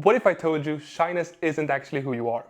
What if I told you shyness isn't actually who you are?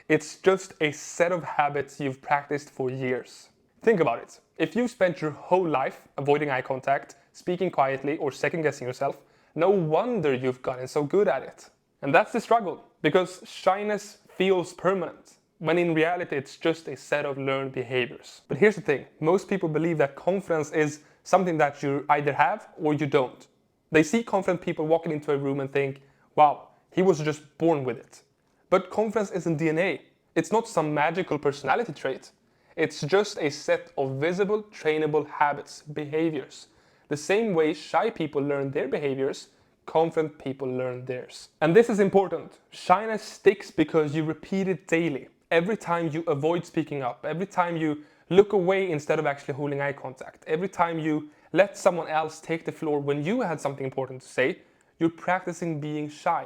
It's just a set of habits you've practiced for years. Think about it. If you spent your whole life avoiding eye contact, speaking quietly, or second-guessing yourself, no wonder you've gotten so good at it. And that's the struggle, because shyness feels permanent, when in reality it's just a set of learned behaviors. But here's the thing, most people believe that confidence is something that you either have or you don't. They see confident people walking into a room and think, wow, he was just born with it. But confidence isn't DNA. It's not some magical personality trait. It's just a set of visible, trainable habits, behaviors. The same way shy people learn their behaviors, confident people learn theirs. And this is important. Shyness sticks because you repeat it daily. Every time you avoid speaking up, every time you look away instead of actually holding eye contact, every time you let someone else take the floor when you had something important to say, you're practicing being shy.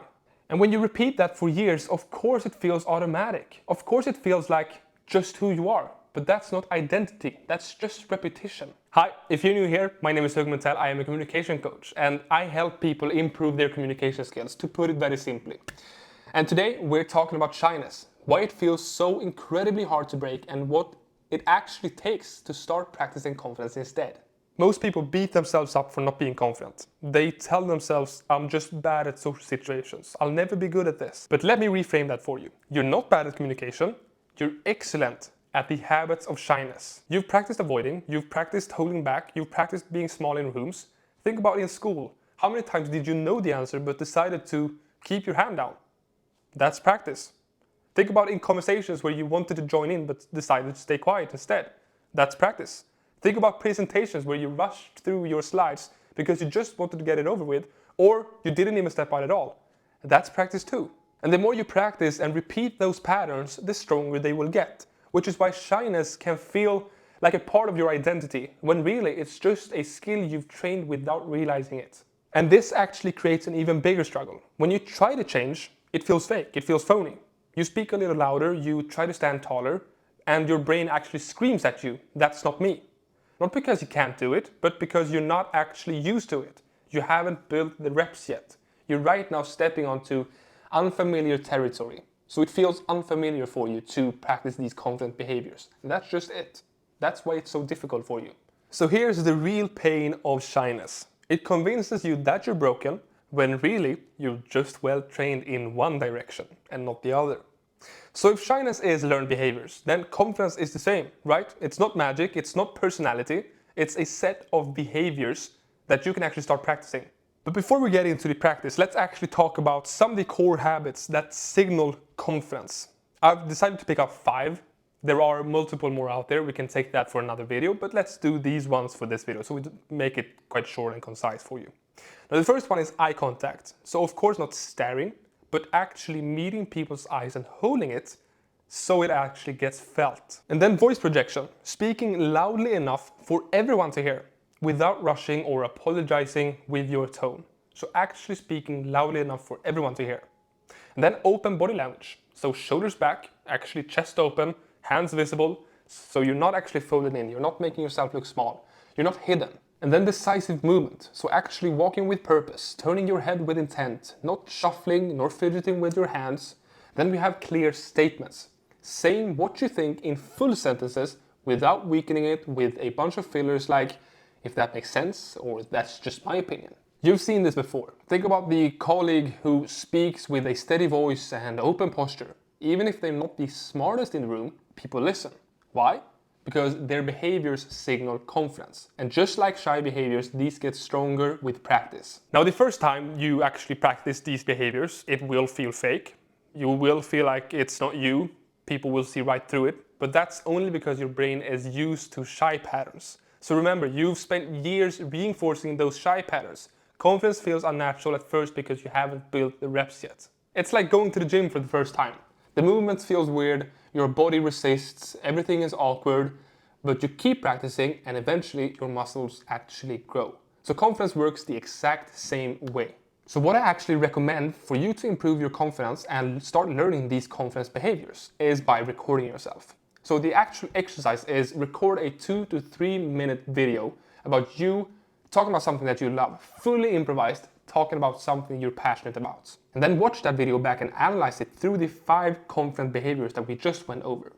And when you repeat that for years, of course it feels automatic. Of course it feels like just who you are. But that's not identity, that's just repetition. Hi, if you're new here, my name is Mantel. I am a communication coach and I help people improve their communication skills, to put it very simply. And today we're talking about shyness, why it feels so incredibly hard to break and what it actually takes to start practicing confidence instead. Most people beat themselves up for not being confident. They tell themselves, I'm just bad at social situations. I'll never be good at this. But let me reframe that for you. You're not bad at communication. You're excellent at the habits of shyness. You've practiced avoiding. You've practiced holding back. You've practiced being small in rooms. Think about in school. How many times did you know the answer but decided to keep your hand down? That's practice. Think about in conversations where you wanted to join in but decided to stay quiet instead. That's practice. Think about presentations where you rushed through your slides because you just wanted to get it over with, or you didn't even step out at all. That's practice too. And the more you practice and repeat those patterns, the stronger they will get. Which is why shyness can feel like a part of your identity, when really it's just a skill you've trained without realizing it. And this actually creates an even bigger struggle. When you try to change, it feels fake, it feels phony. You speak a little louder, you try to stand taller, and your brain actually screams at you, that's not me. Not because you can't do it, but because you're not actually used to it. You haven't built the reps yet. You're right now stepping onto unfamiliar territory. So it feels unfamiliar for you to practice these confident behaviors. And that's just it. That's why it's so difficult for you. So here's the real pain of shyness. It convinces you that you're broken, when really you're just well trained in one direction and not the other. So if shyness is learned behaviors, then confidence is the same, right? It's not magic, it's not personality, it's a set of behaviors that you can actually start practicing. But before we get into the practice, let's actually talk about some of the core habits that signal confidence. I've decided to pick up 5. There are multiple more out there, we can take that for another video, but let's do these ones for this video, so we make it quite short and concise for you. Now the first one is eye contact. So of course not staring, but actually meeting people's eyes and holding it so it actually gets felt. And then voice projection, speaking loudly enough for everyone to hear without rushing or apologizing with your tone. So actually speaking loudly enough for everyone to hear. And then open body language, so shoulders back, actually chest open, hands visible, so you're not actually folded in, you're not making yourself look small, you're not hidden. And then decisive movement, so actually walking with purpose, turning your head with intent, not shuffling nor fidgeting with your hands. Then we have clear statements, saying what you think in full sentences without weakening it with a bunch of fillers like, if that makes sense, or that's just my opinion. You've seen this before. Think about the colleague who speaks with a steady voice and open posture. Even if they're not the smartest in the room, people listen. Why? Because their behaviors signal confidence. And just like shy behaviors, these get stronger with practice. Now, the first time you actually practice these behaviors, it will feel fake. You will feel like it's not you. People will see right through it. But that's only because your brain is used to shy patterns. So remember, you've spent years reinforcing those shy patterns. Confidence feels unnatural at first because you haven't built the reps yet. It's like going to the gym for the first time. The movement feels weird, your body resists, everything is awkward, but you keep practicing and eventually your muscles actually grow. So confidence works the exact same way. So what I actually recommend for you to improve your confidence and start learning these confidence behaviors is by recording yourself. So the actual exercise is record a 2 to 3 minute video about you talking about something that you love, fully improvised, talking about something you're passionate about. And then watch that video back and analyze it through the 5 confident behaviors that we just went over.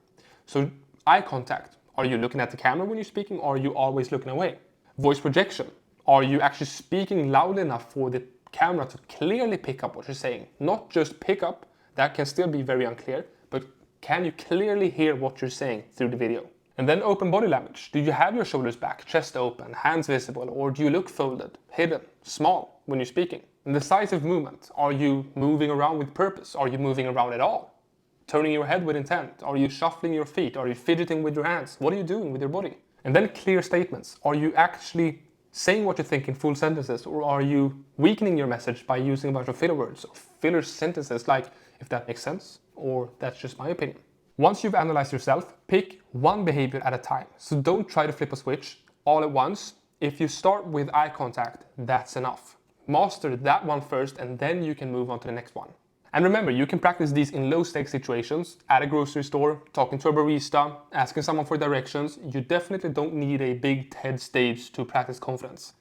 So eye contact. Are you looking at the camera when you're speaking, or are you always looking away? Voice projection. Are you actually speaking loud enough for the camera to clearly pick up what you're saying? Not just pick up, that can still be very unclear, but can you clearly hear what you're saying through the video? And then open body language. Do you have your shoulders back, chest open, hands visible, or do you look folded, hidden, small when you're speaking? And decisive movement. Are you moving around with purpose? Are you moving around at all? Turning your head with intent? Are you shuffling your feet? Are you fidgeting with your hands? What are you doing with your body? And then clear statements. Are you actually saying what you think in full sentences, or are you weakening your message by using a bunch of filler words or filler sentences like, if that makes sense, or that's just my opinion? Once you've analyzed yourself, pick one behavior at a time. So don't try to flip a switch all at once. If you start with eye contact, that's enough. Master that one first, and then you can move on to the next one. And remember, you can practice these in low-stakes situations, at a grocery store, talking to a barista, asking someone for directions. You definitely don't need a big TED stage to practice confidence.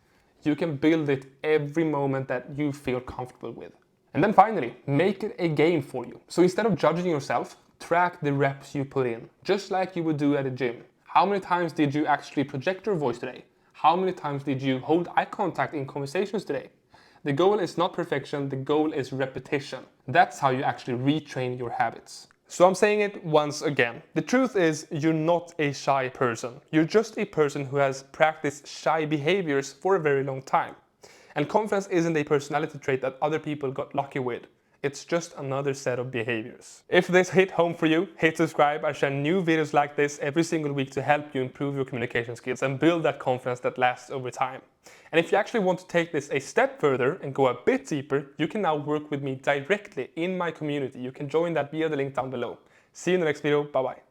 You can build it every moment that you feel comfortable with. And then finally, make it a game for you. So instead of judging yourself, track the reps you put in, just like you would do at a gym. How many times did you actually project your voice today? How many times did you hold eye contact in conversations today? The goal is not perfection, the goal is repetition. That's how you actually retrain your habits. So I'm saying it once again. The truth is, you're not a shy person. You're just a person who has practiced shy behaviors for a very long time. And confidence isn't a personality trait that other people got lucky with. It's just another set of behaviors. If this hit home for you, hit subscribe. I share new videos like this every single week to help you improve your communication skills and build that confidence that lasts over time. And if you actually want to take this a step further and go a bit deeper, you can now work with me directly in my community. You can join that via the link down below. See you in the next video. Bye bye.